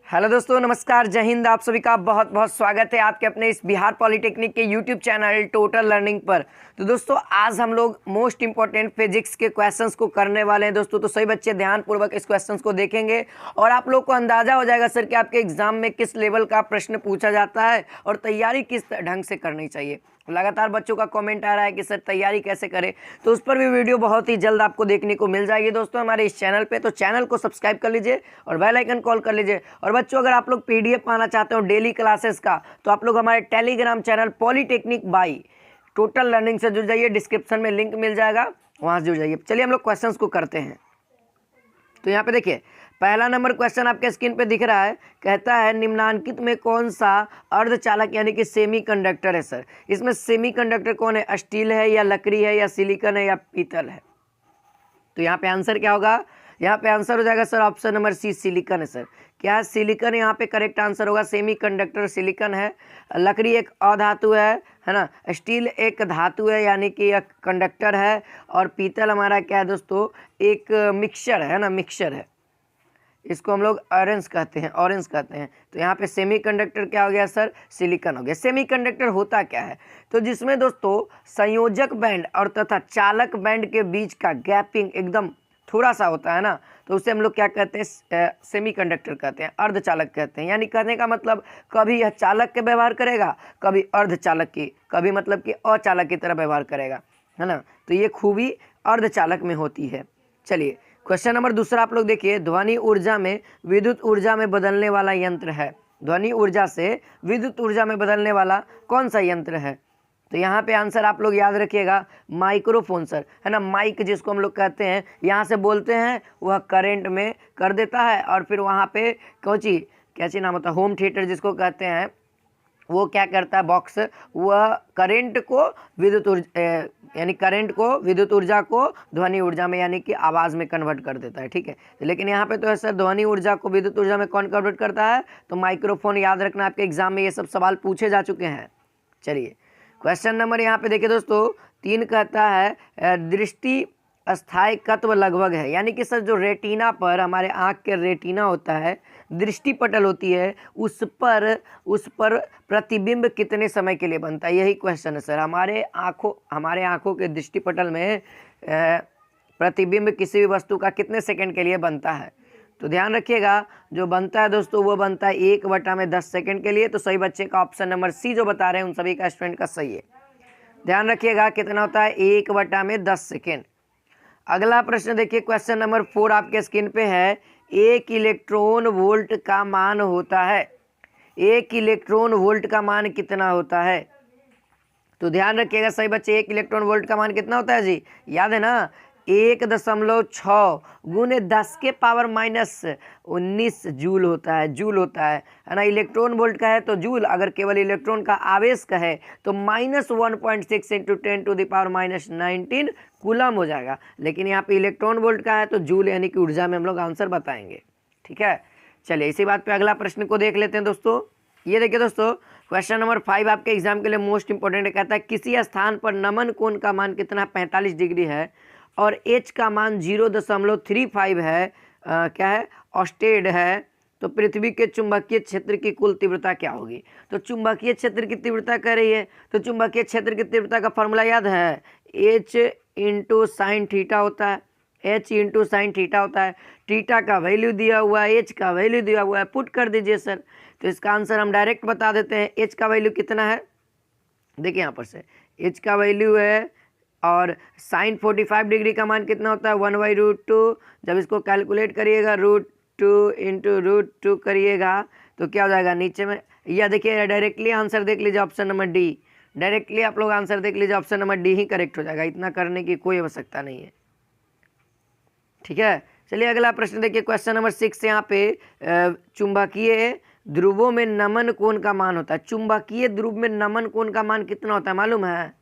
Hello दोस्तों, नमस्कार, जय हिंद। आप सभी का बहुत बहुत स्वागत है आपके अपने इस बिहार पॉलिटेक्निक के यूट्यूब चैनल टोटल लर्निंग पर। तो दोस्तों, आज हम लोग मोस्ट इंपॉर्टेंट फिजिक्स के क्वेश्चंस को करने वाले हैं दोस्तों। तो सभी बच्चे ध्यानपूर्वक इस क्वेश्चंस को देखेंगे और आप लोग को अंदाजा हो जाएगा सर कि आपके एग्जाम में किस लेवल का प्रश्न पूछा जाता है और तैयारी किस ढंग से करनी चाहिए। लगातार बच्चों का कमेंट आ रहा है कि सर तैयारी कैसे करें, तो उस पर भी वीडियो बहुत ही जल्द आपको देखने को मिल जाएगी दोस्तों हमारे इस चैनल पे। तो चैनल को सब्सक्राइब कर लीजिए और बेल आइकन कॉल कर लीजिए। और बच्चों, अगर आप लोग पीडीएफ पाना चाहते हो डेली क्लासेस का, तो आप लोग हमारे Telegram channel polytechnic by total learning से जुड़ जाइए। डिस्क्रिप्शन में लिंक मिल जाएगा, वहाँ से जुड़ जाइए। चलिए हम लोग क्वेश्चन को करते हैं। तो यहाँ पे देखिए, पहला नंबर क्वेश्चन आपके स्क्रीन पे दिख रहा है। कहता है निम्नांकित में कौन सा अर्धचालक यानी कि सेमी कंडक्टर है सर। इसमें सेमी कंडक्टर कौन है? स्टील है या लकड़ी है या सिलिकॉन है या पीतल है? तो यहाँ पे आंसर क्या होगा? यहाँ पे आंसर हो जाएगा sir option number C, silicon है सर। क्या है? सिलिकॉन यहाँ पे करेक्ट आंसर होगा। सेमी कंडक्टर सिलिकॉन है। लकड़ी एक अधातु है ना। स्टील एक धातु है यानी कि यह कंडक्टर है। और पीतल हमारा क्या है दोस्तों? एक मिक्सचर है ना, मिक्सचर है। इसको हम लोग ऑरेंज कहते हैं, ऑरेंज कहते हैं। तो यहाँ पे सेमीकंडक्टर क्या हो गया सर? सिलिकॉन हो गया। सेमीकंडक्टर होता क्या है? तो जिसमें दोस्तों संयोजक बैंड और तथा चालक बैंड के बीच का गैपिंग एकदम थोड़ा सा होता है ना, तो उसे हम लोग क्या कहते हैं? सेमीकंडक्टर कहते हैं, अर्धचालक कहते हैं। यानी कहने का मतलब कभी यह चालक के व्यवहार करेगा, कभी अर्धचालक की, कभी मतलब कि अचालक की तरह व्यवहार करेगा, है ना। तो ये खूबी अर्धचालक में होती है। चलिए क्वेश्चन नंबर दूसरा आप लोग देखिए। ध्वनि ऊर्जा में विद्युत ऊर्जा में बदलने वाला यंत्र है। ध्वनि ऊर्जा से विद्युत ऊर्जा में बदलने वाला कौन सा यंत्र है? तो यहाँ पे आंसर आप लोग याद रखिएगा, माइक्रोफोन सर, है ना। माइक जिसको हम लोग कहते हैं, यहाँ से बोलते हैं, वह करंट में कर देता है और फिर वहाँ पे कौन चीज, क्या चीज नाम होता है, होम थिएटर जिसको कहते हैं, वो क्या करता है? बॉक्स, वह करंट को विद्युत ऊर्जा यानी करंट को विद्युत ऊर्जा को ध्वनि ऊर्जा में यानी कि आवाज़ में कन्वर्ट कर देता है। ठीक है, लेकिन यहाँ पे तो है सर ध्वनि ऊर्जा को विद्युत ऊर्जा में कौन कन्वर्ट करता है? तो माइक्रोफोन। याद रखना, आपके एग्जाम में ये सब सवाल पूछे जा चुके हैं। चलिए क्वेश्चन नंबर यहाँ पे देखिए दोस्तों 3 कहता है दृष्टि अस्थायित्व लगभग है। यानी कि सर जो रेटिना पर, हमारे आँख के रेटिना होता है, दृष्टि पटल होती है, उस पर प्रतिबिंब कितने समय के लिए बनता है? यही क्वेश्चन है सर। हमारे आँखों के दृष्टि पटल में प्रतिबिंब किसी भी वस्तु का कितने सेकंड के लिए बनता है? तो ध्यान रखिएगा, जो बनता है दोस्तों वो बनता है 1/10 सेकंड के लिए। तो सही बच्चे का ऑप्शन नंबर सी जो बता रहे हैं उन सभी का स्टूडेंट का सही है। ध्यान रखिएगा कितना होता है? 1/10 सेकेंड। अगला प्रश्न देखिए, क्वेश्चन नंबर 4 आपके स्क्रीन पे है। 1 इलेक्ट्रॉन वोल्ट का मान होता है। 1 इलेक्ट्रॉन वोल्ट का मान कितना होता है? तो ध्यान रखिएगा सही बच्चे, 1 इलेक्ट्रॉन वोल्ट का मान कितना होता है जी? याद है ना, 1.6 गुने 10 के पावर -19 जूल होता है, जूल होता है ना। इलेक्ट्रॉन वोल्ट का है तो जूल, अगर केवल इलेक्ट्रॉन का आवेश का है तो -1.6 × 10⁻⁻19 कूलम हो जाएगा। लेकिन यहाँ पे इलेक्ट्रॉन वोल्ट का है तो जूल यानी कि ऊर्जा में हम लोग आंसर बताएंगे। ठीक है, चलिए इसी बात पे अगला प्रश्न को देख लेते हैं दोस्तों। ये देखिए दोस्तों, क्वेश्चन नंबर 5 आपके एग्जाम के लिए मोस्ट इंपॉर्टेंट है। कहता है किसी स्थान पर नमन कोण का मान कितना? 45 डिग्री है और एच का मान 0.35 है। क्या है? ऑस्टेड है। तो पृथ्वी के चुंबकीय क्षेत्र की कुल तीव्रता क्या होगी? तो चुंबकीय क्षेत्र की तीव्रता कह रही है, तो चुंबकीय क्षेत्र की तीव्रता का फॉर्मूला याद है? H × sin थीटा होता है। H × sin थीटा होता है। थीटा का वैल्यू दिया हुआ है, H का वैल्यू दिया हुआ है, पुट कर दीजिए सर। तो इसका आंसर हम डायरेक्ट बता देते हैं। H का वैल्यू कितना है? देखिए यहाँ पर से H का वैल्यू है, और साइन 45 डिग्री का मान कितना होता है? 1/√2। जब इसको कैलकुलेट करिएगा, √2 × √2 करिएगा तो क्या हो जाएगा नीचे में? या देखिए डायरेक्टली आंसर देख लीजिए, ऑप्शन नंबर डी। डायरेक्टली आप लोग आंसर देख लीजिए, ऑप्शन नंबर डी ही करेक्ट हो जाएगा। इतना करने की कोई आवश्यकता नहीं है। ठीक है, चलिए अगला प्रश्न देखिए, क्वेश्चन नंबर 6 यहाँ पे चुंबकीय ध्रुवों में नमन कोण का मान होता है। चुंबकीय ध्रुव में नमन कोण का मान कितना होता है मालूम है?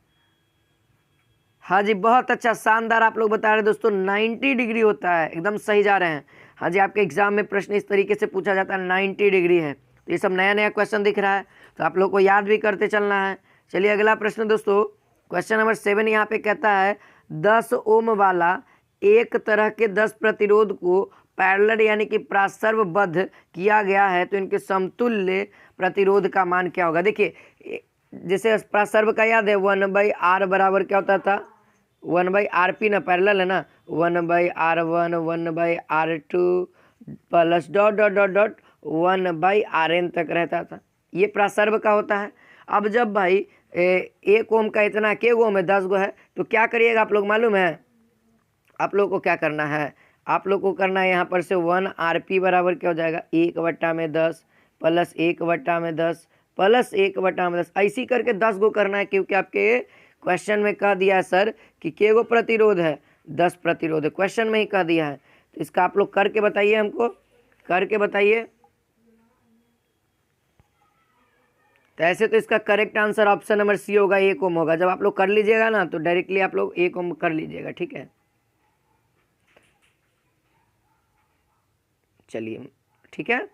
हाँ जी, बहुत अच्छा, शानदार आप लोग बता रहे हैं दोस्तों, 90 डिग्री होता है। एकदम सही जा रहे हैं। हाँ जी, आपके एग्जाम में प्रश्न इस तरीके से पूछा जाता है, 90 डिग्री है। तो ये सब नया नया क्वेश्चन दिख रहा है, तो आप लोग को याद भी करते चलना है। चलिए अगला प्रश्न दोस्तों, क्वेश्चन नंबर 7 यहाँ पे कहता है 10 ओम वाला एक तरह के 10 प्रतिरोध को पैरेलल यानी कि प्रासर्वबद्ध किया गया है तो इनके समतुल्य प्रतिरोध का मान क्या होगा। देखिए जैसे प्रासर्व का याद है 1/r बराबर क्या होता था 1/rp ना, पैरेलल है ना, 1/r1 1/r2 plus dot dot dot dot 1/rn तक रहता था। ये प्रासर्व का होता है। अब जब भाई 1 ओम का इतना के ओम है 10 गो है तो क्या करिएगा आप लोग मालूम है, आप लोग को क्या करना है, आप लोग को करना है यहाँ पर से 1rp बराबर क्या हो जाएगा 1/10 प्लस 1/10 प्लस 1/10 ऐसी करके 10 गो करना है, क्योंकि आपके क्वेश्चन में कह दिया है सर कि के गो प्रतिरोध है 10 प्रतिरोध है, क्वेश्चन में ही कह दिया है। तो इसका आप लोग करके बताइए, हमको करके बताइए। तो ऐसे तो इसका correct answer option number C होगा, 1 ओम होगा। जब आप लोग कर लीजिएगा ना तो डायरेक्टली आप लोग 1 ओम कर लीजिएगा, ठीक है। चलिए ठीक है।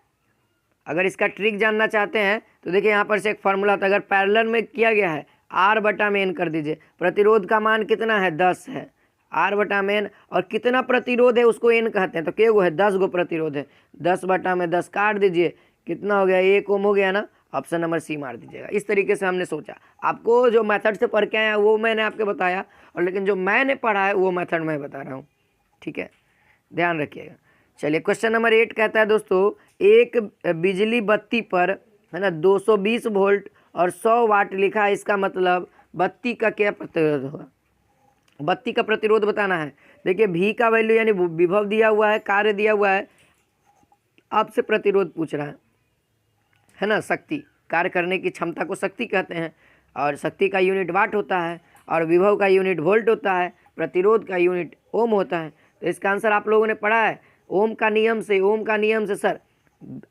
अगर इसका ट्रिक जानना चाहते हैं तो देखिए यहाँ पर से एक फार्मूला था, अगर पैरेलल में किया गया है R/n कर दीजिए, प्रतिरोध का मान कितना है 10 है, R/n और कितना प्रतिरोध है उसको n कहते हैं, तो के गो है 10 गो प्रतिरोध है, 10/10 काट दीजिए, कितना हो गया 1 ओम हो गया ना, ऑप्शन नंबर सी मार दीजिएगा। इस तरीके से हमने सोचा, आपको जो मेथड से पढ़ के आया वो मैंने आपको बताया, और लेकिन जो मैंने पढ़ा है वो मेथड मैं बता रहा हूँ, ठीक है, ध्यान रखिएगा। चलिए क्वेश्चन नंबर 8 कहता है दोस्तों, एक बिजली बत्ती पर है ना 220 वोल्ट और 100 वाट लिखा है, इसका मतलब बत्ती का क्या प्रतिरोध होगा, बत्ती का प्रतिरोध बताना है। देखिए V का वैल्यू यानी विभव दिया हुआ है, कार्य दिया हुआ है, आपसे प्रतिरोध पूछ रहा है ना, शक्ति, कार्य करने की क्षमता को शक्ति कहते हैं, और शक्ति का यूनिट वाट होता है, और विभव का यूनिट वोल्ट होता है, प्रतिरोध का यूनिट ओम होता है। तो इसका आंसर आप लोगों ने पढ़ा है ओम का नियम से, ओम का नियम से सर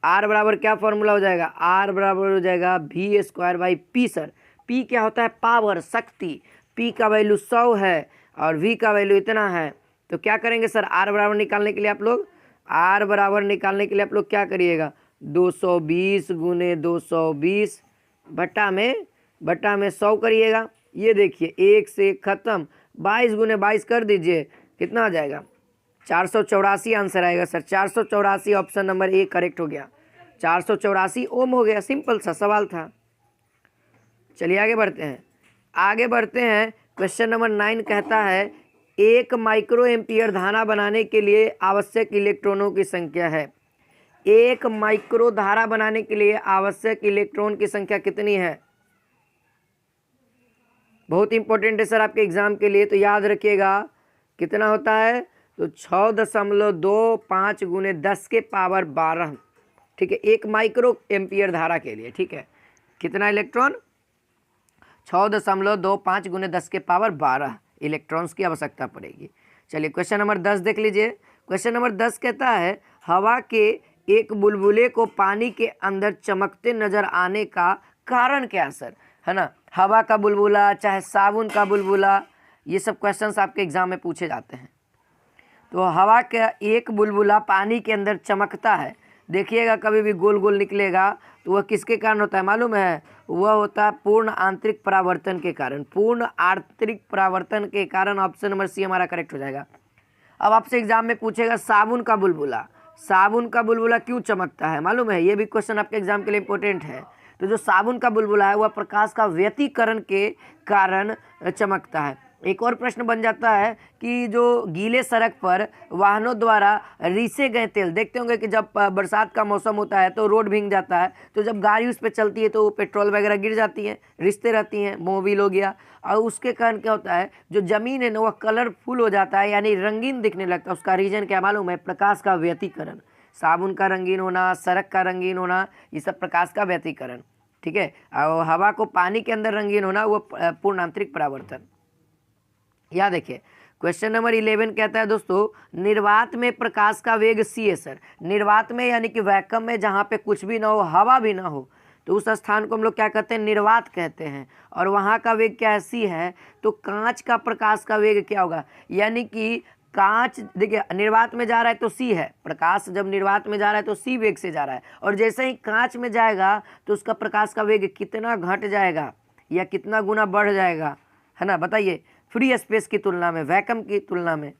R बराबर क्या फॉर्मूला हो जाएगा, R बराबर हो जाएगा V²/P सर। P क्या होता है, पावर, शक्ति, P का वैल्यू 100 है और V का वैल्यू इतना है, तो क्या करेंगे सर R बराबर निकालने के लिए आप लोग, R बराबर निकालने के लिए आप लोग क्या करिएगा 220 गुने 220 बटा में 100 करिएगा। ये देखिए 1 से ख़त्म, 22 गुने 22 कर दीजिए, कितना आ जाएगा 484 आंसर आएगा sir, 484 option number A correct हो गया, 484 ओम हो गया। सिंपल सा सवाल था। चलिए आगे बढ़ते हैं, आगे बढ़ते हैं। क्वेश्चन नंबर 9 कहता है 1 माइक्रो एम्पियर धारा बनाने के लिए आवश्यक इलेक्ट्रॉनों की संख्या है। 1 माइक्रो धारा बनाने के लिए आवश्यक इलेक्ट्रॉन की संख्या कितनी है, बहुत इंपॉर्टेंट है सर आपके एग्जाम के लिए, तो याद रखिएगा कितना होता है, तो 6.25 गुने 10 के पावर 12, ठीक है, 1 माइक्रो एम्पियर धारा के लिए, ठीक है, कितना इलेक्ट्रॉन 6.25 गुने 10 के पावर 12 इलेक्ट्रॉन्स की आवश्यकता पड़ेगी। चलिए क्वेश्चन नंबर 10 देख लीजिए। क्वेश्चन नंबर 10 कहता है हवा के एक बुलबुले को पानी के अंदर चमकते नजर आने का कारण क्या सर, है ना, हवा का बुलबुला चाहे साबुन का बुलबुला, ये सब क्वेश्चंस आपके एग्जाम में पूछे जाते हैं। तो हवा का एक बुलबुला पानी के अंदर चमकता है, देखिएगा कभी भी गोल गोल निकलेगा तो वह किसके कारण होता है मालूम है, वह होता है पूर्ण आंतरिक परावर्तन के कारण, पूर्ण आंतरिक परावर्तन के कारण, ऑप्शन नंबर सी हमारा करेक्ट हो जाएगा। अब आपसे एग्जाम में पूछेगा साबुन का बुलबुला, साबुन का बुलबुला क्यों चमकता है मालूम है, ये भी क्वेश्चन आपके एग्जाम के लिए इंपॉर्टेंट है। तो जो साबुन का बुलबुला है वह प्रकाश का व्यतिकरण के कारण चमकता है। एक और प्रश्न बन जाता है कि जो गीले सड़क पर वाहनों द्वारा रिसे गए तेल, देखते होंगे कि जब बरसात का मौसम होता है तो रोड भीग जाता है, तो जब गाड़ी उस पर चलती है तो पेट्रोल वगैरह गिर जाती है, रिश्ते रहती हैं, मोबिल हो गया, और उसके कारण क्या होता है जो ज़मीन है ना वह कलरफुल हो जाता है, यानी रंगीन दिखने लगता है। उसका रीजन क्या मालूम है, प्रकाश का व्यतिकरण, साबुन का रंगीन होना, सड़क का रंगीन होना, ये सब प्रकाश का व्यतिकरण, ठीक है। और हवा को पानी के अंदर रंगीन होना वो पूर्ण आंतरिक परावर्तन। याद देखिए क्वेश्चन नंबर 11 कहता है दोस्तों निर्वात में प्रकाश का वेग c है सर। निर्वात में यानी कि वैक्यूम में जहाँ पे कुछ भी ना हो, हवा भी ना हो, तो उस स्थान को हम लोग क्या कहते हैं, निर्वात कहते हैं, और वहाँ का वेग क्या है, c है। तो कांच का प्रकाश का वेग क्या होगा, यानी कि कांच, देखिए निर्वात में जा रहा है तो c है, प्रकाश जब निर्वात में जा रहा है तो c वेग से जा रहा है, और जैसे ही कांच में जाएगा तो उसका प्रकाश का वेग कितना घट जाएगा या कितना गुना बढ़ जाएगा, है ना, बताइए, फ्री स्पेस की तुलना में, वैक्यूम की तुलना में।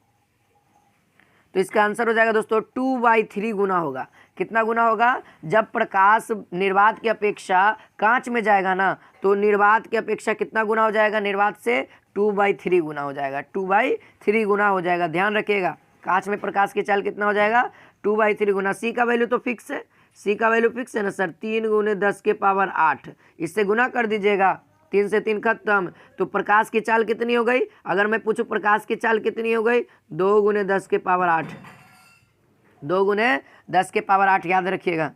तो इसका आंसर हो जाएगा दोस्तों 2/3 गुना होगा। कितना गुना होगा? जब प्रकाश निर्वात की अपेक्षा कांच में जाएगा ना, तो निर्वात की अपेक्षा कितना गुना हो जाएगा? निर्वात से 2/3 गुना हो जाएगा, 2/3 गुना हो जाएगा। ध्यान रखिएगा, कांच में प्रकाश की चाल कितना हो जाएगा? 2/3 गुना। सी का वैल्यू तो फिक्स है, सी का वैल्यू फिक्स है ना सर, 3 × 10⁸ इससे गुना कर दीजिएगा, 3 से 3 खत्म। तो प्रकाश की चाल कितनी हो गई? अगर मैं पूछूं प्रकाश की चाल कितनी हो गई? 2 × 10⁸, 2 × 10⁸ याद रखिएगा।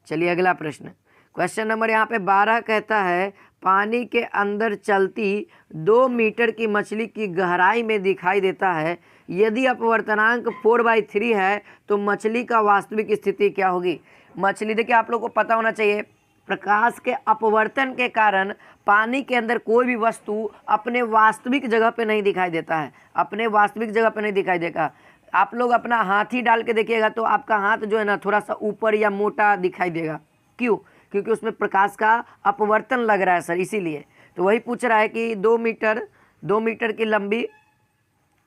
चलिए अगला प्रश्न, क्वेश्चन नंबर यहाँ पे 12 कहता है पानी के अंदर चलती 2 मीटर की मछली की गहराई में दिखाई देता है, यदि अपवर्तनांक 4/3 है तो मछली का वास्तविक स्थिति क्या होगी? मछली, देखिए आप लोग को पता होना चाहिए, प्रकाश के अपवर्तन के कारण पानी के अंदर कोई भी वस्तु अपने वास्तविक जगह पे नहीं दिखाई देता है, अपने वास्तविक जगह पे नहीं दिखाई देगा। आप लोग अपना हाथ ही डाल के देखिएगा तो आपका हाथ जो है ना थोड़ा सा ऊपर या मोटा दिखाई देगा। क्यों? क्योंकि उसमें प्रकाश का अपवर्तन लग रहा है सर, इसीलिए। तो वही पूछ रहा है कि 2 मीटर की लंबी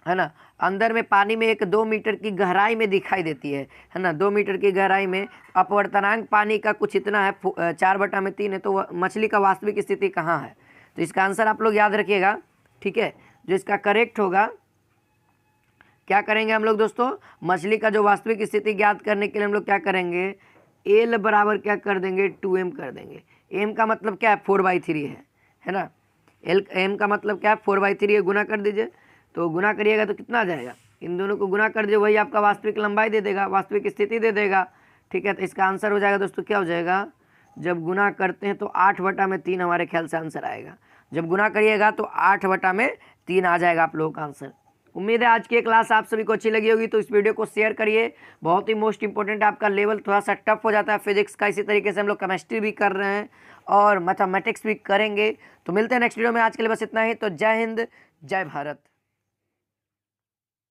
है ना, अंदर में पानी में एक 2 मीटर की गहराई में दिखाई देती है ना, 2 मीटर की गहराई में अपवर्तनांक पानी का कुछ इतना है, 4/3 है, तो मछली का वास्तविक स्थिति कहाँ है? तो इसका आंसर आप लोग याद रखिएगा, ठीक है। जो इसका करेक्ट होगा, क्या करेंगे हम लोग दोस्तों? मछली का जो वास्तविक स्थिति ज्ञात करने के लिए हम लोग क्या करेंगे? एल बराबर क्या कर देंगे? 2m कर देंगे। एम का मतलब क्या है? 4/3 है ना। एम का मतलब क्या है? 4/3 है। गुना कर दीजिए, तो गुना करिएगा तो कितना आ जाएगा? इन दोनों को गुना कर दीजिए, वही आपका वास्तविक लंबाई दे देगा, वास्तविक स्थिति दे देगा, ठीक है। तो इसका आंसर हो जाएगा दोस्तों, क्या हो जाएगा? जब गुना करते हैं तो 8/3 हमारे ख्याल से आंसर आएगा। जब गुना करिएगा तो 8/3 आ जाएगा आप लोगों का आंसर। उम्मीद है आज की क्लास आप सभी को अच्छी लगी होगी, तो इस वीडियो को शेयर करिए। बहुत ही मोस्ट इंपॉर्टेंट, आपका लेवल थोड़ा सा टफ हो जाता है फिजिक्स का, इसी तरीके से हम लोग केमिस्ट्री भी कर रहे हैं और मैथमेटिक्स भी करेंगे। तो मिलते हैं नेक्स्ट वीडियो में, आज के लिए बस इतना ही। तो जय हिंद, जय भारत।